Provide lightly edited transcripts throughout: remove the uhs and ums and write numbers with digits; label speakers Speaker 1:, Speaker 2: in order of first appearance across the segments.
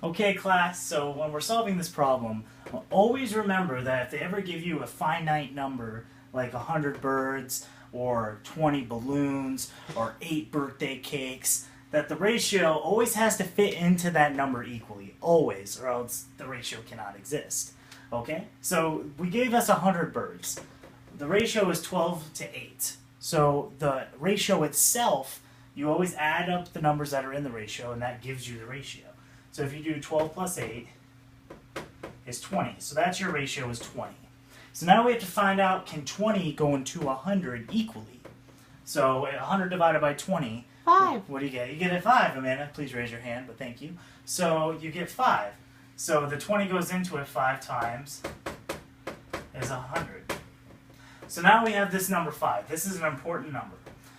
Speaker 1: Okay, class, so when we're solving this problem, always remember that if they ever give you a finite number, like 100 birds, or 20 balloons, or 8 birthday cakes, that the ratio always has to fit into that number equally. Always, or else the ratio cannot exist. Okay? So, we gave us 100 birds. The ratio is 12 to 8. So, the ratio itself, you always add up the numbers that are in the ratio, and that gives you the ratio. So if you do 12 plus 8 is 20. So that's your ratio is 20. So now we have to find out, can 20 go into 100 equally? So 100 divided by 20.
Speaker 2: 5.
Speaker 1: What do you get? You get a 5, Amanda. Please raise your hand, but thank you. So you get 5. So the 20 goes into it 5 times is 100. So now we have this number 5. This is an important number.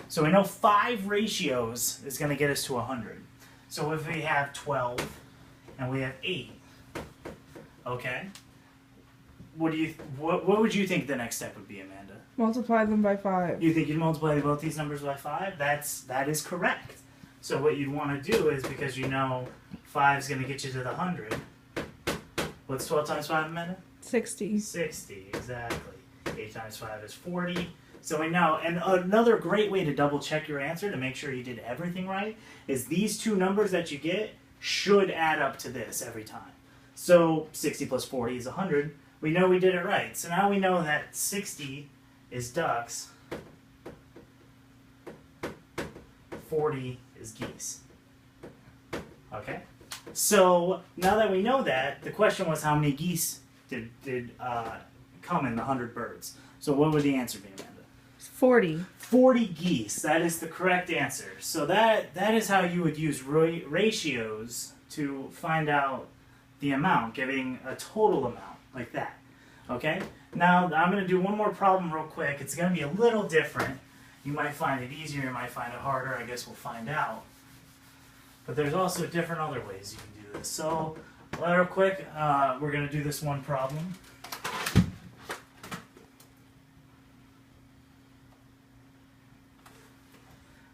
Speaker 1: So we know 5 ratios is going to get us to 100. So if we have 12 and we have 8, okay, what would you think the next step would be, Amanda?
Speaker 2: Multiply them by 5.
Speaker 1: You think you'd multiply both these numbers by 5? That is correct. So what you'd want to do is, because you know 5 is going to get you to the 100, what's 12 times 5, Amanda?
Speaker 2: 60.
Speaker 1: 60, exactly. 8 times 5 is 40. So we know, and another great way to double check your answer to make sure you did everything right is these two numbers that you get should add up to this every time. So 60 plus 40 is 100. We know we did it right. So now we know that 60 is ducks, 40 is geese. Okay? So now that we know that, the question was how many geese did come in the 100 birds. So what would the answer be, Amanda?
Speaker 2: 40.
Speaker 1: 40 geese. That is the correct answer. So that is how you would use ratios to find out the amount, giving a total amount, like that. Okay? Now, I'm going to do one more problem real quick. It's going to be a little different. You might find it easier, you might find it harder. I guess we'll find out. But there's also different other ways you can do this. So, real quick, we're going to do this one problem.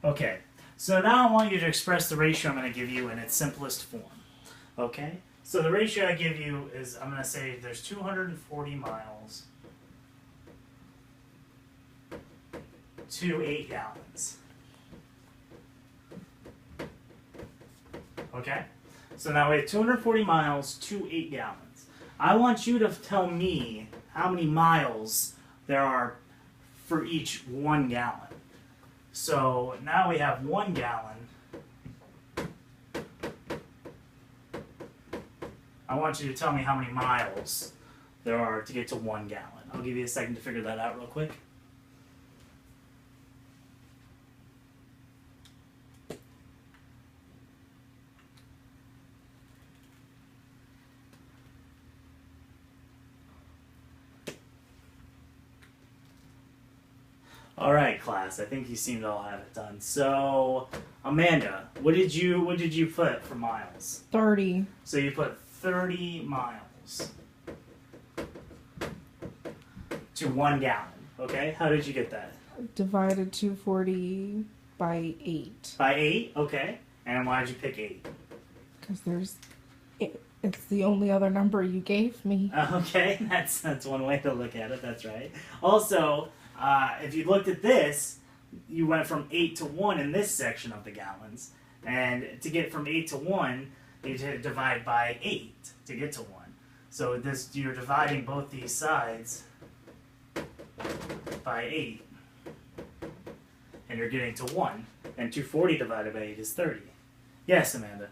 Speaker 1: Okay, so now I want you to express the ratio I'm going to give you in its simplest form. Okay, so the ratio I give you is, I'm going to say there's 240 miles to 8 gallons. Okay, so now we have 240 miles to 8 gallons. I want you to tell me how many miles there are for each 1 gallon. So now we have 1 gallon. I want you to tell me how many miles there are to get to 1 gallon. I'll give you a second to figure that out real quick. All right, class. I think you seem to all have it done. So, Amanda, what did you put for miles?
Speaker 2: 30.
Speaker 1: So you put 30 miles to 1 gallon. Okay. How did you get that?
Speaker 2: Divided 240 by 8.
Speaker 1: By 8. Okay. And why did you pick 8?
Speaker 2: Because it's the only other number you gave me.
Speaker 1: Okay, that's one way to look at it. That's right. Also, if you looked at this, you went from 8 to 1 in this section of the gallons. And to get from 8 to 1, you had to divide by 8 to get to 1. So you're dividing both these sides by 8. And you're getting to 1. And 240 divided by 8 is 30. Yes, Amanda.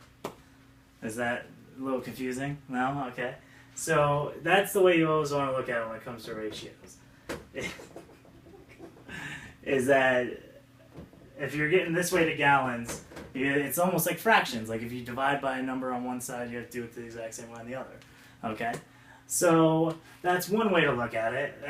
Speaker 1: Is that a little confusing? No? Okay. So that's the way you always want to look at it when it comes to ratios. Is that if you're getting this way to gallons, it's almost like fractions. Like if you divide by a number on one side, you have to do it the exact same way on the other. Okay? So that's one way to look at it.